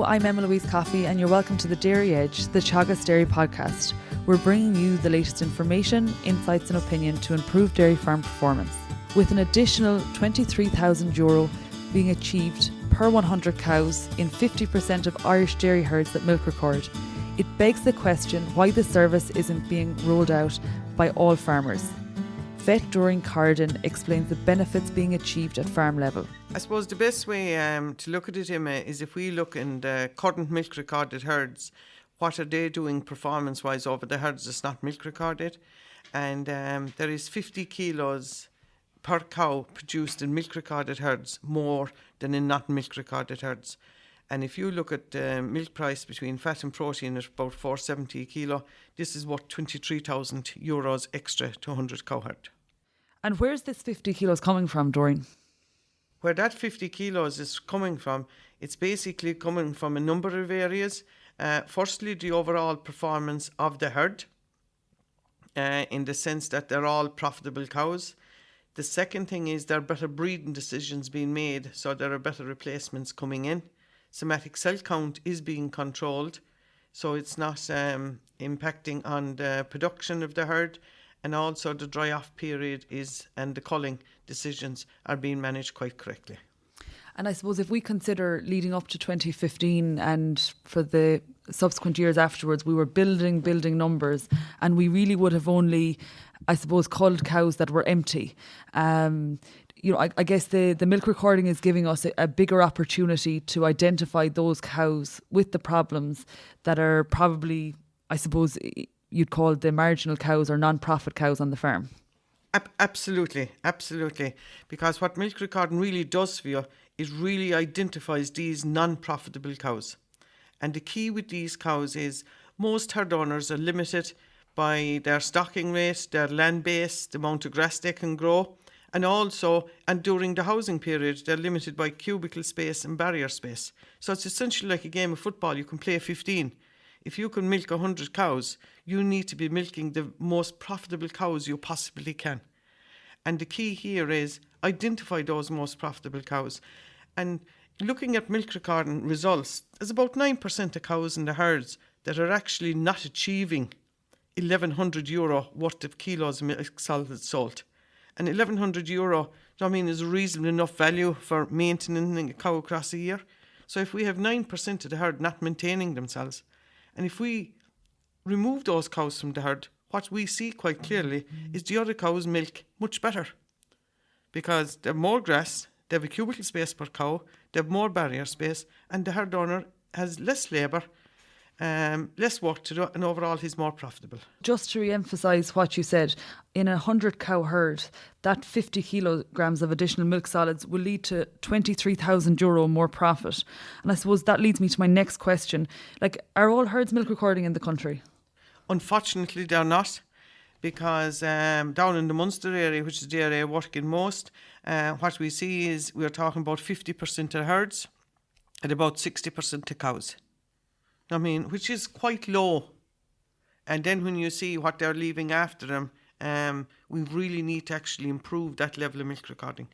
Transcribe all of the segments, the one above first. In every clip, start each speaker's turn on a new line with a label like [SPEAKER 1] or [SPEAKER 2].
[SPEAKER 1] I'm Emma-Louise Coffey and you're welcome to The Dairy Edge, the Teagasc Dairy podcast. We're bringing you the latest information, insights and opinion to improve dairy farm performance. With an additional €23,000 being achieved per 100 cows in 50% of Irish dairy herds that milk record, it begs the question why the service isn't being rolled out by all farmers. Vet Doreen Corridan explains the benefits being achieved at farm level.
[SPEAKER 2] I suppose the best way to look at it, Emma, is if we look in the current milk recorded herds, what are they doing performance-wise over the herds that's not milk recorded? And there is 50 kilos per cow produced in milk recorded herds more than in not milk recorded herds. And if you look at the milk price between fat and protein at about $4.70 a kilo, this is worth €23,000 extra to 100 cow herd.
[SPEAKER 1] And where's this 50 kilos coming from, Doreen?
[SPEAKER 2] Where that 50 kilos is coming from, it's basically coming from a number of areas. Firstly, the overall performance of the herd, in the sense that they're all profitable cows. The second thing is there are better breeding decisions being made, so there are better replacements coming in. Somatic cell count is being controlled, so it's not impacting on the production of the herd. And also the dry off period and the culling decisions are being managed quite correctly.
[SPEAKER 1] And I suppose if we consider leading up to 2015 and for the subsequent years afterwards, we were building numbers and we really would have only, I suppose, culled cows that were empty. I guess the milk recording is giving us a bigger opportunity to identify those cows with the problems that are probably, I suppose, you'd call the marginal cows or non-profit cows on the farm.
[SPEAKER 2] Absolutely. Because what milk recording really does for you, it really identifies these non-profitable cows. And the key with these cows is most herd owners are limited by their stocking rate, their land base, the amount of grass they can grow. And during the housing period, they're limited by cubicle space and barrier space. So it's essentially like a game of football. You can play 15. If you can milk 100 cows, you need to be milking the most profitable cows you possibly can. And the key here is identify those most profitable cows. And looking at milk recording results, there's about 9% of cows in the herds that are actually not achieving €1,100 worth of kilos of milk solids sold. And €1,100, is a reasonable enough value for maintaining a cow across a year. So if we have 9% of the herd not maintaining themselves, and if we remove those cows from the herd, what we see quite clearly is the other cows milk much better. Because they have more grass, they have a cubicle space per cow, they have more barrier space, and the herd owner has less labour, less work to do, and overall he's more profitable.
[SPEAKER 1] Just to re-emphasise what you said, in a 100 cow herd, that 50 kilograms of additional milk solids will lead to €23,000 more profit. And I suppose that leads me to my next question. Are all herds milk recording in the country?
[SPEAKER 2] Unfortunately, they're not, because down in the Munster area, which is the area working most, what we see is we're talking about 50% of herds and about 60% of cows. Which is quite low. And then when you see what they're leaving after them, we really need to actually improve that level of milk recording.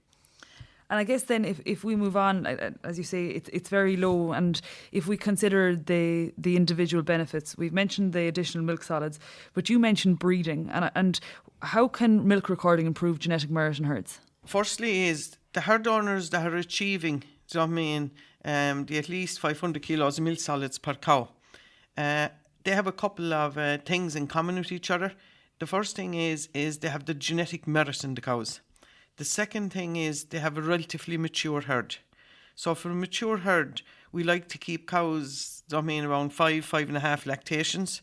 [SPEAKER 1] And I guess then if we move on, as you say, it's very low. And if we consider the individual benefits, we've mentioned the additional milk solids, but you mentioned breeding. And how can milk recording improve genetic merit in herds?
[SPEAKER 2] Firstly is the herd owners that are achieving, the at least 500 kilos of milk solids per cow. They have a couple of things in common with each other. The first thing is they have the genetic merit in the cows. The second thing is they have a relatively mature herd. So for a mature herd, we like to keep cows, around 5.5 lactations.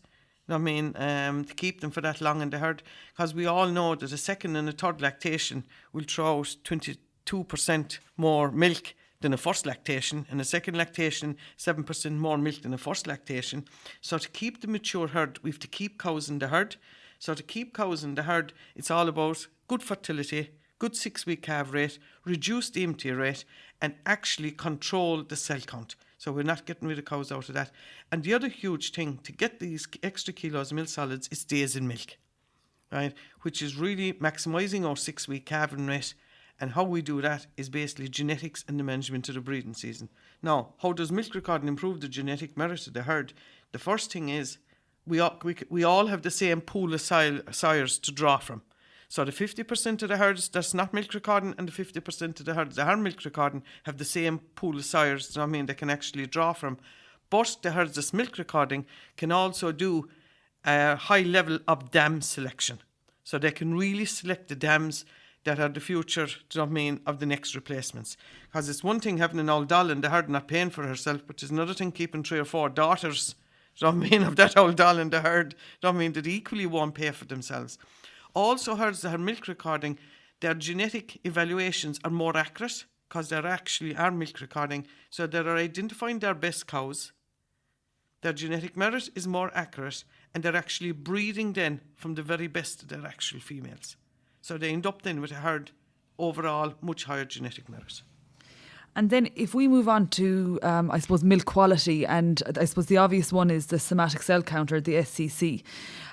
[SPEAKER 2] To keep them for that long in the herd, because we all know that a second and a third lactation will throw out 22% more milk than a first lactation, and a second lactation 7% more milk than a first lactation. So to keep the mature herd, we have to keep cows in the herd. So to keep cows in the herd, it's all about good fertility, good 6-week calve rate, reduce the empty rate, and actually control the cell count. So we're not getting rid of cows out of that. And the other huge thing to get these extra kilos of milk solids is days in milk, right? Which is really maximising our 6-week calving rate And how we do that is basically genetics and the management of the breeding season. Now, how does milk recording improve the genetic merit of the herd? The first thing is we all have the same pool of sires to draw from. So the 50% of the herds that's not milk recording and the 50% of the herds that are milk recording have the same pool of sires, they can actually draw from. But the herds that's milk recording can also do a high level of dam selection. So they can really select the dams that are the future, of the next replacements. Because it's one thing having an old doll in the herd not paying for herself, but it's another thing keeping 3 or 4 daughters, of that old doll in the herd, that equally won't pay for themselves. Also, herds that are milk recording, their genetic evaluations are more accurate because they actually are milk recording. So they're identifying their best cows. Their genetic merit is more accurate, and they're actually breeding then from the very best of their actual females. So they end up then with a herd overall much higher genetic merit.
[SPEAKER 1] And then if we move on to, milk quality, and I suppose the obvious one is the somatic cell counter, the SCC.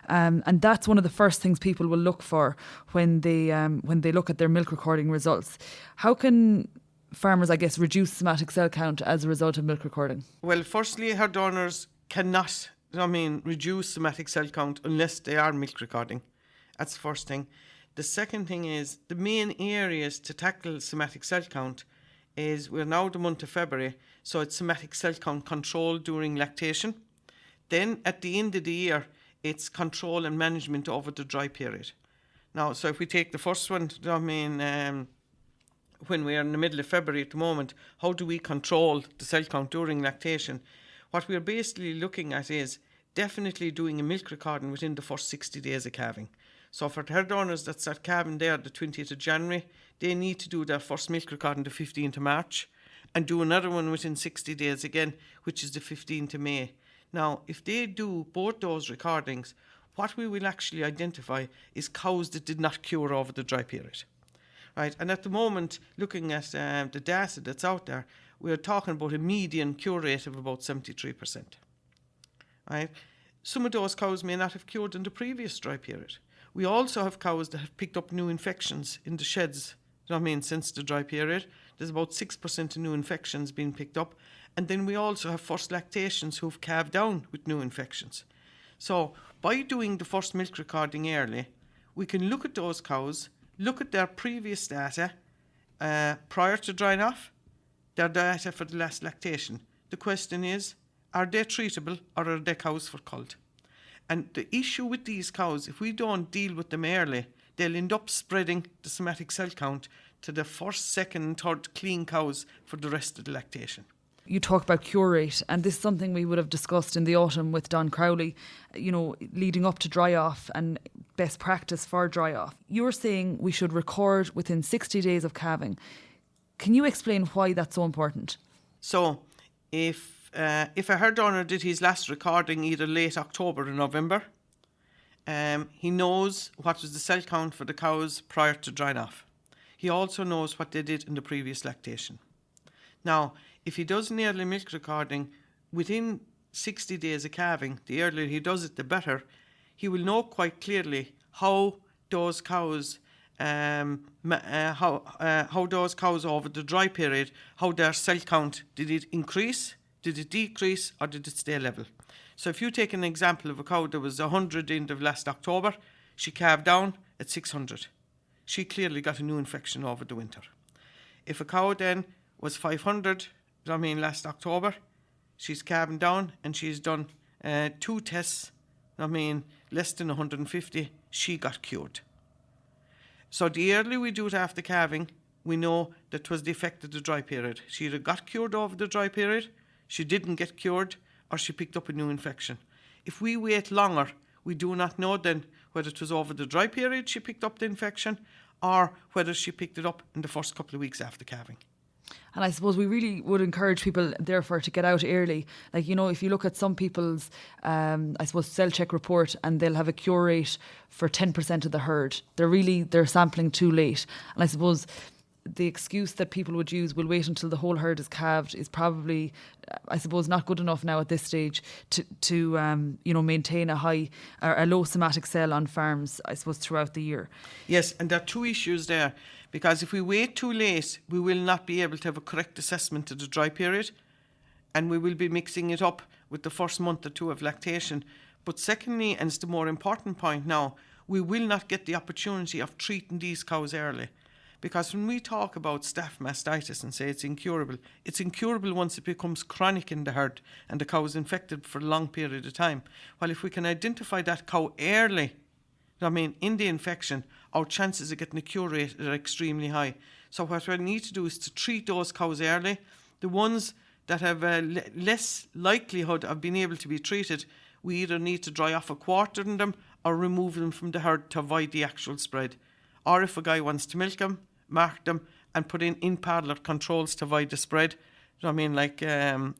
[SPEAKER 1] And that's one of the first things people will look for when they look at their milk recording results. How can farmers, reduce somatic cell count as a result of milk recording?
[SPEAKER 2] Well, firstly, herd owners cannot, reduce somatic cell count unless they are milk recording. That's the first thing. The second thing is the main areas to tackle somatic cell count is we're now the month of February, so it's somatic cell count control during lactation. Then at the end of the year, it's control and management over the dry period. Now, so if we take the first one, when we're in the middle of February at the moment, how do we control the cell count during lactation? What we're basically looking at is definitely doing a milk recording within the first 60 days of calving. So for the herd owners that start calving there the 20th of January, they need to do their first milk recording the 15th of March and do another one within 60 days again, which is the 15th of May. Now, if they do both those recordings, what we will actually identify is cows that did not cure over the dry period. Right? And at the moment, looking at the data that's out there, we're talking about a median cure rate of about 73%. Right? Some of those cows may not have cured in the previous dry period. We also have cows that have picked up new infections in the sheds, since the dry period. There's about 6% of new infections being picked up. And then we also have first lactations who've calved down with new infections. So by doing the first milk recording early, we can look at those cows, look at their previous data prior to drying off, their data for the last lactation. The question is, are they treatable or are they cows for culled? And the issue with these cows, if we don't deal with them early, they'll end up spreading the somatic cell count to the first, second and third clean cows for the rest of the lactation.
[SPEAKER 1] You talk about cure rate, and this is something we would have discussed in the autumn with Don Crowley, leading up to dry off and best practice for dry off. You're saying we should record within 60 days of calving. Can you explain why that's so important?
[SPEAKER 2] So if a herd owner did his last recording either late October or November, he knows what was the cell count for the cows prior to drying off. He also knows what they did in the previous lactation. Now, if he does an early milk recording within 60 days of calving, the earlier he does it, the better, he will know quite clearly how those cows how those cows over the dry period, how their cell count, did it increase, did it decrease, or did it stay level? So if you take an example of a cow that was 100 end of last October, she calved down at 600. She clearly got a new infection over the winter. If a cow then was 500, last October, she's calving down and she's done 2 tests, less than 150, she got cured. So the earlier we do it after calving, we know that was the effect of the dry period. She either got cured over the dry period, she didn't get cured, or she picked up a new infection. If we wait longer, we do not know then whether it was over the dry period she picked up the infection or whether she picked it up in the first couple of weeks after calving.
[SPEAKER 1] And I suppose we really would encourage people, therefore, to get out early. If you look at some people's, cell check report, and they'll have a cure rate for 10% of the herd. They're sampling too late. And I suppose the excuse that people would use, we'll wait until the whole herd is calved, is probably, I suppose, not good enough now at this stage to maintain a high or a low somatic cell on farms, I suppose, throughout the year.
[SPEAKER 2] Yes, and there are two issues there, because if we wait too late, we will not be able to have a correct assessment of the dry period, and we will be mixing it up with the first month or two of lactation. But secondly, and it's the more important point now, we will not get the opportunity of treating these cows early. Because when we talk about staph mastitis and say it's incurable once it becomes chronic in the herd and the cow is infected for a long period of time. Well, if we can identify that cow early, in the infection, our chances of getting a cure rate are extremely high. So what we need to do is to treat those cows early. The ones that have less likelihood of being able to be treated, we either need to dry off a quarter in them or remove them from the herd to avoid the actual spread. Or if a guy wants to milk them, mark them and put in parlour controls to avoid the spread. Like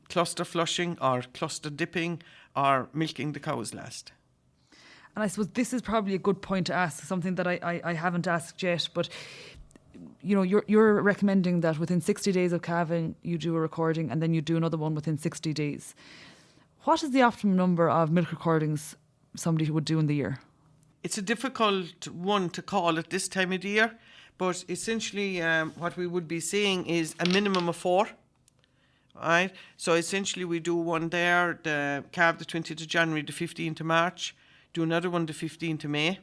[SPEAKER 2] cluster flushing or cluster dipping or milking the cows last.
[SPEAKER 1] And I suppose this is probably a good point to ask, something that I haven't asked yet, but you're recommending that within 60 days of calving you do a recording and then you do another one within 60 days. What is the optimum number of milk recordings somebody would do in the year?
[SPEAKER 2] It's a difficult one to call at this time of the year, but essentially what we would be saying is a minimum of 4. Right? So essentially we do one there, the calve the 20th of January, the 15th of March, do another one the 15th of May.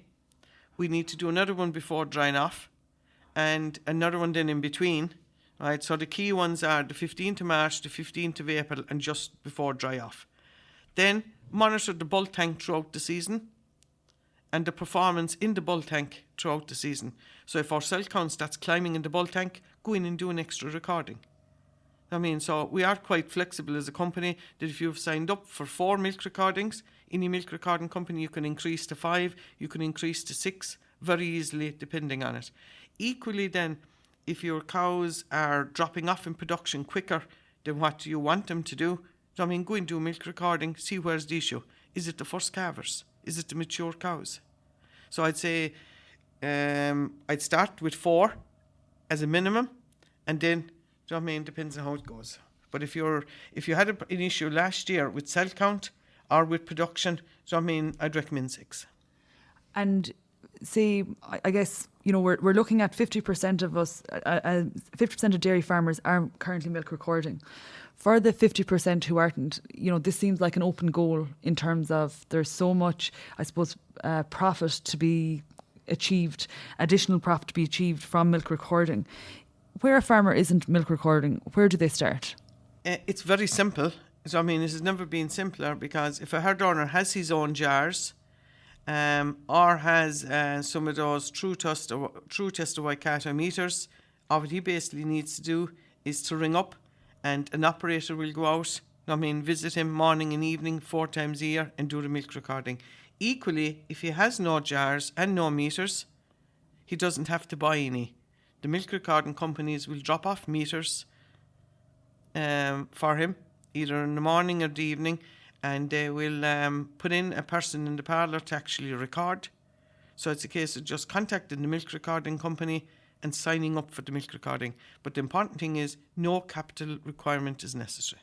[SPEAKER 2] We need to do another one before drying off and another one then in between. Right? So the key ones are the 15th of March, the 15th of April and just before dry off. Then monitor the bulk tank throughout the season and the performance in the bulk tank throughout the season. So if our cell count starts climbing in the bulk tank, go in and do an extra recording. So we are quite flexible as a company that if you've signed up for 4 milk recordings, any milk recording company you can increase to 5, you can increase to 6 very easily depending on it. Equally then, if your cows are dropping off in production quicker than what you want them to do, go and do a milk recording, see where's the issue. Is it the first calvers? Is it the mature cows? So I'd say I'd start with 4 as a minimum, and then, depends on how it goes. But if you had an issue last year with cell count or with production, I'd recommend 6.
[SPEAKER 1] And say, I guess, we're looking at 50% of us, 50% of dairy farmers are currently milk recording. For the 50% who aren't, this seems like an open goal in terms of there's so much, I suppose, profit to be achieved, additional profit to be achieved from milk recording. Where a farmer isn't milk recording, where do they start?
[SPEAKER 2] It's very simple. So, this has never been simpler, because if a herd owner has his own jars or has some of those true test of Waikato meters, all what he basically needs to do is to ring up and an operator will go out, visit him morning and evening 4 times a year and do the milk recording. Equally, if he has no jars and no meters, he doesn't have to buy any. The milk recording companies will drop off meters for him, either in the morning or the evening, and they will put in a person in the parlour to actually record. So it's a case of just contacting the milk recording company and signing up for the milk recording. But the important thing is no capital requirement is necessary.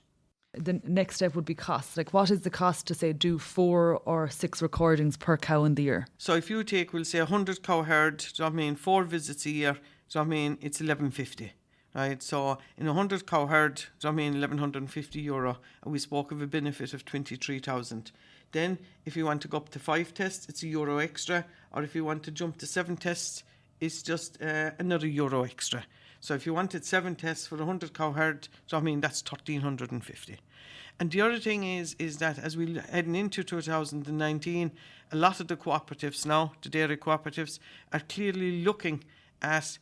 [SPEAKER 1] The next step would be cost. Like, what is the cost to, say, do 4 or 6 recordings per cow in the year?
[SPEAKER 2] So if you take, we'll say, 100 cow herd, 4 visits a year, it's €11.50. Right, so in a 100 cow herd, €1,150, and we spoke of a benefit of 23,000. Then, if you want to go up to 5 tests, it's €1 extra, or if you want to jump to 7 tests, it's just another €1 extra. So if you wanted 7 tests for a 100 cow herd, that's 1,350. And the other thing is that as we're heading into 2019, a lot of the cooperatives now, the dairy cooperatives, are clearly looking at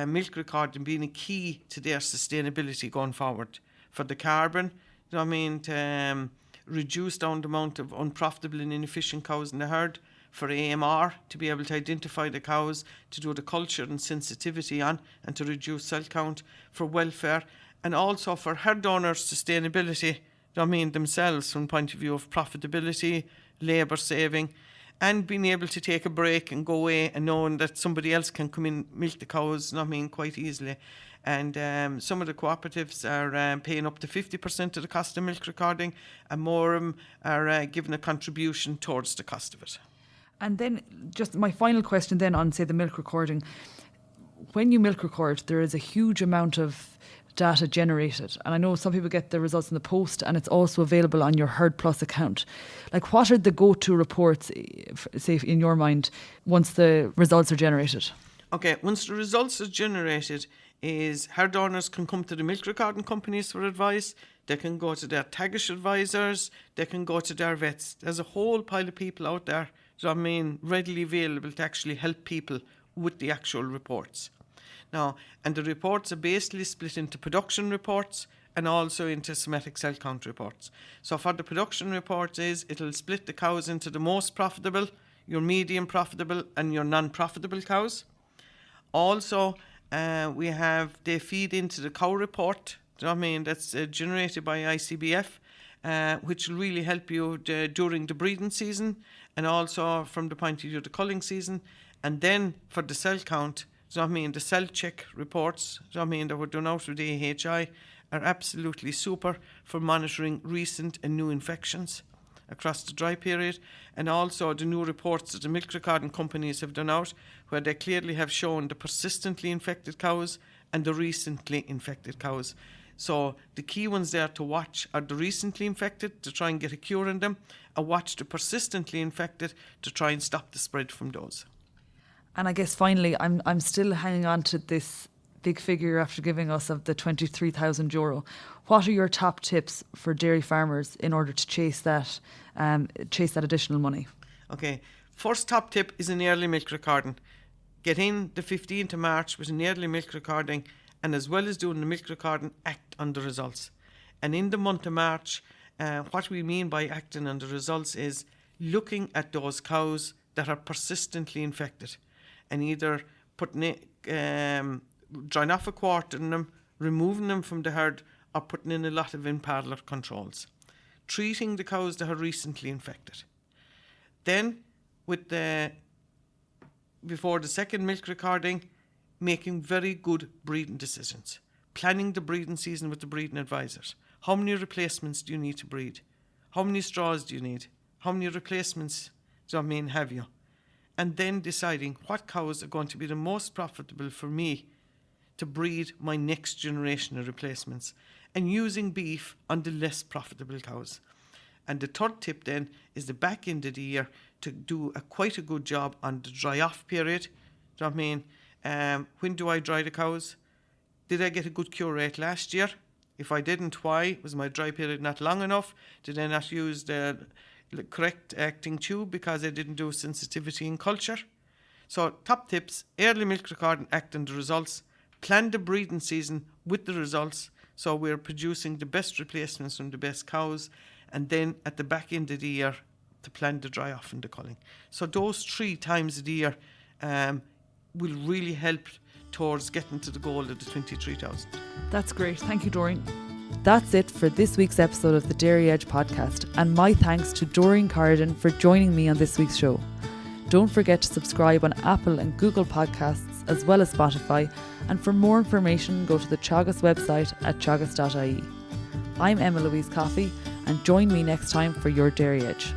[SPEAKER 2] milk recording being a key to their sustainability going forward. For the carbon, to reduce down the amount of unprofitable and inefficient cows in the herd. For AMR, to be able to identify the cows, to do the culture and sensitivity on, and to reduce cell count. For welfare, and also for herd owners' sustainability, themselves from the point of view of profitability, labour saving, and being able to take a break and go away and knowing that somebody else can come in, milk the cows, quite easily. And some of the cooperatives are paying up to 50% of the cost of milk recording, and more of them are giving a contribution towards the cost of it.
[SPEAKER 1] And then just my final question then on, say, the milk recording. When you milk record, there is a huge amount of data generated. And I know some people get the results in the post, and it's also available on your Herd Plus account. Like, what are the go-to reports, say, in your mind, once the results are generated?
[SPEAKER 2] Okay, once the results are generated, is herd owners can come to the milk recording companies for advice. They can go to their Teagasc advisors. They can go to their vets. There's a whole pile of people out there, readily available to actually help people with the actual reports. Now, and the reports are basically split into production reports and also into somatic cell count reports. So for the production reports it'll split the cows into the most profitable, your medium profitable, and your non-profitable cows. Also, they feed into the cow report, that's generated by ICBF, which will really help you during the breeding season and also from the point of view of the culling season. And then for the cell count, the cell check reports, that were done out with the AHI, are absolutely super for monitoring recent and new infections across the dry period, and also the new reports that the milk recording companies have done out, where they clearly have shown the persistently infected cows and the recently infected cows. So the key ones there to watch are the recently infected, to try and get a cure in them, and watch the persistently infected to try and stop the spread from those.
[SPEAKER 1] And I guess finally, I'm still hanging on to this big figure after giving us of the €23,000. What are your top tips for dairy farmers in order to chase that additional money?
[SPEAKER 2] Okay, first top tip is an early milk recording. Get in the 15th of March with an early milk recording, and as well as doing the milk recording, act on the results. And in the month of March, what we mean by acting on the results is looking at those cows that are persistently infected and either putting drying off a quarter in them, removing them from the herd, or putting in a lot of in-parlour controls. Treating the cows that are recently infected. Then, before the second milk recording, making very good breeding decisions. Planning the breeding season with the breeding advisors. How many replacements do you need to breed? How many straws do you need? How many replacements have you? And then deciding what cows are going to be the most profitable for me to breed my next generation of replacements, and using beef on the less profitable cows. And the third tip then is the back end of the year to do quite a good job on the dry off period. When do I dry the cows? Did I get a good cure rate last year? If I didn't, why? Was my dry period not long enough? Did I not use the correct acting tube because I didn't do sensitivity in culture? So top tips: early milk recording, act on the results. Plan the breeding season with the results, so we're producing the best replacements from the best cows, and then at the back end of the year to plan the dry off and the culling. So those 3 times a year will really help towards getting to the goal of the 23,000.
[SPEAKER 1] That's great. Thank you, Doreen. That's it for this week's episode of the Dairy Edge podcast, and my thanks to Doreen Corridan for joining me on this week's show. Don't forget to subscribe on Apple and Google Podcasts as well as Spotify, and for more information go to the Teagasc website at teagasc.ie. I'm Emma-Louise Coffey, and join me next time for your Dairy Edge.